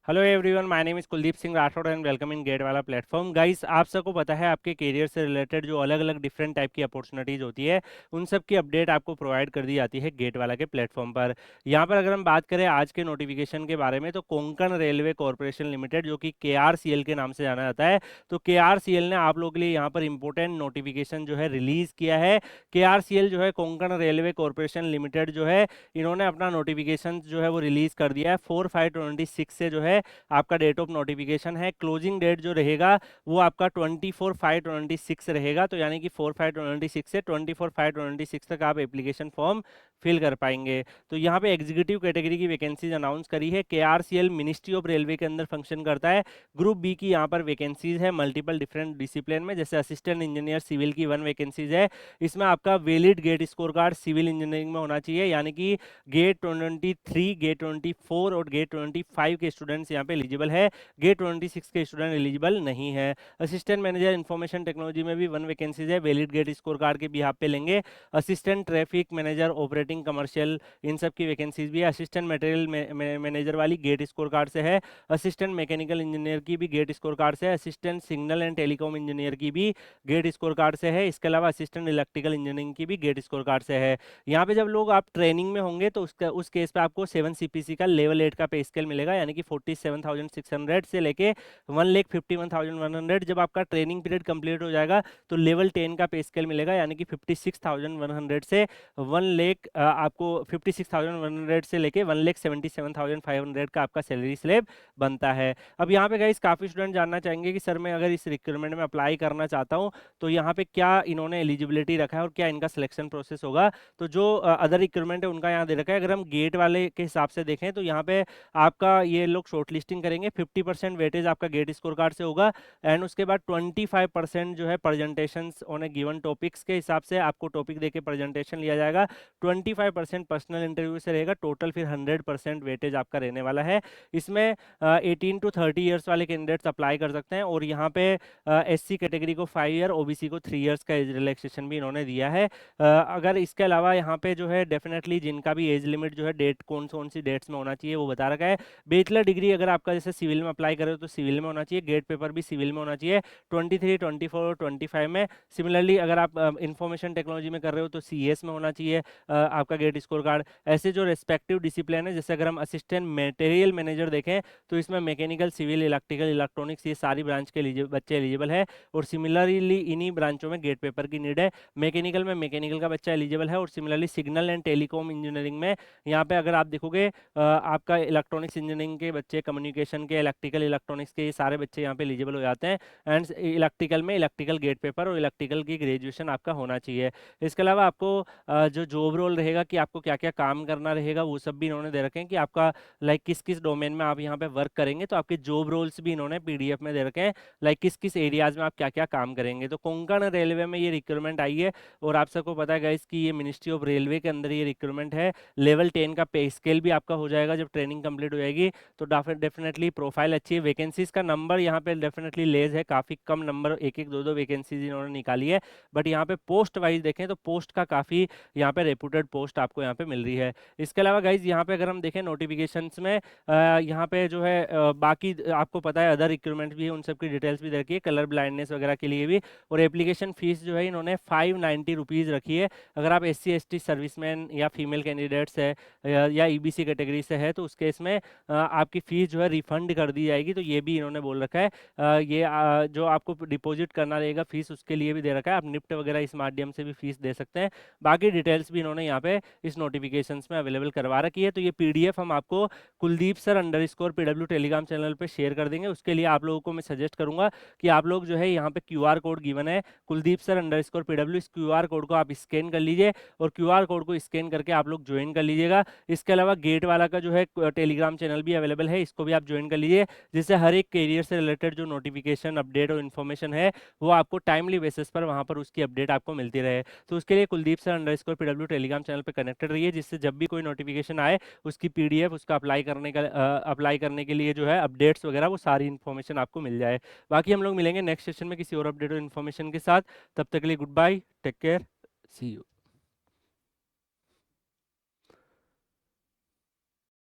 Hello everyone, my name is Kuldeep Singh Rathore and welcome in GATE वाला platform. Guys, आप सबको पता है आपके करियर से रिलेटेड जो अलग अलग डिफरेंट टाइप की अपॉर्चुनिटीज़ होती है, उन सब की अपडेट आपको प्रोवाइड कर दी जाती है गेट वाला के प्लेटफॉर्म पर। यहाँ पर अगर हम बात करें आज के नोटिफिकेशन के बारे में, तो कोंकण रेलवे कॉरपोरेशन लिमिटेड, जो कि KRCL के नाम से जाना जाता है, तो KRCL ने आप लोगों के लिए यहाँ पर इंपॉर्टेंट नोटिफिकेशन जो है रिलीज किया है। KRCL जो है कोंकण रेलवे कॉरपोरेशन लिमिटेड जो है, इन्होंने अपना नोटिफिकेशन जो है वो रिलीज कर दिया है। 4/5/26 से जो है आपका डेट ऑफ नोटिफिकेशन है। क्लोजिंग डेट जो रहेगा वो आपका 24/5/26 रहेगा, तो यानी कि 4/5/26 से 24/5/26 तक आप एप्लीकेशन फॉर्म फिल कर पाएंगे। तो यहाँ पे एग्जीक्यूटिव कैटेगरी की वैकेंसीज अनाउंस करी है। KRCL मिनिस्ट्री ऑफ रेलवे के अंदर फंक्शन करता है। ग्रुप बी की यहाँ पर वैकेंसीज है मल्टीपल डिफरेंट डिसिप्लिन में, जैसे असिस्टेंट इंजीनियर सिविल की 1 वैकेंसीज है। इसमें आपका valid GATE score card civil engineering में होना चाहिए, यानी कि गेट 23, गेट 24 और गेट 25 के स्टूडेंट्स यहाँ पे एलिजिबल है। गेट 26 के स्टूडेंट एलिजिबल नहीं है। असिस्टेंट मैनेजर इंफॉर्मेशन टेक्नोलॉजी में भी 1 वैकेंसीज है, वैलिड गेट स्कोर कार्ड के बिहाफ पे लेंगे। Assistant traffic manager operating commercial, इन सब की वैकेंसीज भी है। असिस्टेंट मटेरियल मैनेजर वाली गेट स्कोर कार्ड से है। असिस्टेंट मैकेनिकल इंजीनियर की भी गेट स्कोर कार्ड से है। Assistant signal and telecom engineer की भी गेट स्कोर कार्ड से है। इसके अलावा असिस्टेंट इलेक्ट्रिकल इंजीनियरिंग की भी गेट स्कोर कार्ड से है। यहाँ पे जब लोग आप ट्रेनिंग में होंगे तो उस केस पे आपको 7 CPC का लेवल 8 का पे स्केल मिलेगा, यानी कि 47,600 से लेके 1,51,100। जब आपका ट्रेनिंग पीरियड कंप्लीट हो जाएगा तो लेवल 10 का पे स्केल मिलेगा, यानी कि 56,100 से 1 लाख आपको 56,100 से लेके 1,77,500 का आपका सैलरी स्लैब बनता है। अब यहाँ पे गाइस काफ़ी स्टूडेंट जानना चाहेंगे कि सर मैं अगर इस रिक्रूटमेंट में अप्लाई करना चाहता हूँ तो यहाँ पे क्या इन्होंने एलिजिबिलिटी रखा है और क्या इनका सिलेक्शन प्रोसेस होगा। तो जो अदर रिक्रूटमेंट है उनका यहाँ दे रखा है। अगर हम गेट वाले के हिसाब से देखें तो यहाँ पे आपका ये लोग शॉर्ट लिस्टिंग करेंगे। 50% वेटेज आपका गेट स्कोर कार्ड से होगा, एंड उसके बाद 25% जो है presentation on A given topics के हिसाब से आपको टॉपिक देके प्रेजेंटेशन लिया जाएगा। 25% पर्सनल इंटरव्यू से रहेगा। टोटल फिर 100% वेटेज आपका रहने वाला है। इसमें 18 to 30 ईयर्स वाले कैंडिडेट्स अप्लाई कर सकते हैं, और यहाँ पे SC कैटेगरी को 5 ईयर, OBC को 3 ईयर्स का एज रिलैक्सेशन भी इन्होंने दिया है। अगर इसके अलावा यहाँ पे जो है डेफिनेटली जिनका भी एज लिमिट जो है डेट कौन सी डेट्स में होना चाहिए वो बता रखा है। बैचलर डिग्री अगर आपका जैसे सिविल में अप्लाई करो तो सिविल में होना चाहिए। गेट पेपर भी सिविल में होना चाहिए 23, 24 और 25 में। सिमिलरली अगर आप इंफॉर्मेशन टेक्नोलॉजी में कर रहे हो तो CS में होना चाहिए आपका गेट स्कोर कार्ड। ऐसे जो रेस्पेक्टिव डिसिप्लिन है, जैसे अगर हम असिस्टेंट मटेरियल मैनेजर देखें तो इसमें मैकेनिकल, सिविल, इलेक्ट्रिकल, इलेक्ट्रॉनिक्स, ये सारी ब्रांच के बच्चे एलिजिबल है, और सिमिलरली इन्हीं ब्रांचों में गेट पेपर की नीड है। मैकेनिकल में मैकेनिकल का बच्चा एलिजिबल है, और similarly signal and telecom engineering में यहाँ पे अगर आप देखोगे आपका इलेक्ट्रॉनिक्स इंजीनियरिंग के बच्चे, कम्युनिकेशन के, इलेक्ट्रिकल इलेक्ट्रॉनिक्स के, ये सारे बच्चे यहाँ पे एलिजिबल हो जाते हैं। एंड इलेक्ट्रिकल में इलेक्ट्रिकल गेट पेपर और इलेक्ट्रिकल की ग्रेजुएशन आपका होना चाहिए। इसके अलावा आपको जो जॉब रोल रहेगा कि आपको क्या क्या काम करना रहेगा वो सब भी इन्होंने दे रखे हैं, कि आपका लाइक किस किस डोमेन में आप यहाँ पे वर्क करेंगे। तो आपके जॉब रोल्स भी इन्होंने PDF में दे रखे हैं, लाइक किस किस एरियाज में आप क्या क्या काम करेंगे। तो कोंकण रेलवे में ये रिक्रूटमेंट आई है, और आप सबको पता है गाइस कि ये मिनिस्ट्री ऑफ रेलवे के अंदर ये रिक्रूटमेंट है। लेवल 10 का पे स्केल भी आपका हो जाएगा जब ट्रेनिंग कंप्लीट हो जाएगी। तो डेफिनेटली प्रोफाइल अच्छी है। वैकेंसीज का नंबर यहाँ पे डेफिनेटली लेस है, काफ़ी कम नंबर, एक एक दो दो वैकेंसीज इन्होंने निकाली है। बट यहाँ पे पोस्ट वाइज देखें तो पोस्ट का काफ़ी यहाँ पे रेपुटेड पोस्ट आपको यहाँ पे मिल रही है। इसके अलावा गाइज यहाँ पे अगर हम देखें नोटिफिकेशंस में यहाँ पे जो है बाकी आपको पता है अदर रिक्रूटमेंट भी है, उन सब की डिटेल्स भी रखी है, कलर ब्लाइंडनेस वगैरह के लिए भी। और एप्लीकेशन फीस जो है इन्होंने 590 रुपीज़ रखी है। अगर आप SC ST सर्विसमैन या फीमेल कैंडिडेट्स है या EBC कैटेगरी से है तो उस केस में आपकी फ़ीस जो है रिफंड कर दी जाएगी। तो ये भी इन्होंने बोल रखा है। ये जो आपको डिपॉजिट करना रहेगा फीस, उसके लिए भी दे रखा है। आप निफ्ट वगैरह इस माध्यम से भी फीस दे सकते हैं। बाकी डिटेल्स भी इन्होंने यहाँ पे इस नोटिफिकेशंस में अवेलेबल करवा रखी है। तो ये PDF हम आपको Kuldeep sir _PW Telegram channel पे शेयर कर देंगे। उसके लिए आप लोगों को मैं सजेस्ट करूंगा कि आप लोग जो है यहाँ पे QR कोड गिवन है कुलदीप सर _PW, इस QR कोड को आप स्कैन कर लीजिए, और QR कोड को स्कैन करके आप लोग ज्वाइन कर लीजिएगा। इसके अलावा गेट वाला का जो है टेलीग्राम चैनल भी अवेलेबल है, इसको भी आप ज्वाइन कर लीजिए, जिससे हर एक कैरियर से रिलेटेड जो नोटिफिकेशन, अपडेट और इन्फॉर्मेशन है वो आपको टाइमली बेसिस पर वहाँ पर उसकी अपडेट आपको मिलती रहे। तो उसके लिए Kuldeep sir _PW Telegram channel पर कनेक्टेड रहिए, जिससे जब भी कोई नोटिफिकेशन आए उसकी PDF, उसका अप्लाई करने के लिए जो है अपडेट्स वगैरह, वो सारी इन्फॉर्मेशन आपको मिल जाए। बाकी हम लोग मिलेंगे नेक्स्ट सेशन में किसी और अपडेट और इन्फॉर्मेशन के साथ। तब तक के लिए good bye, take care, see you.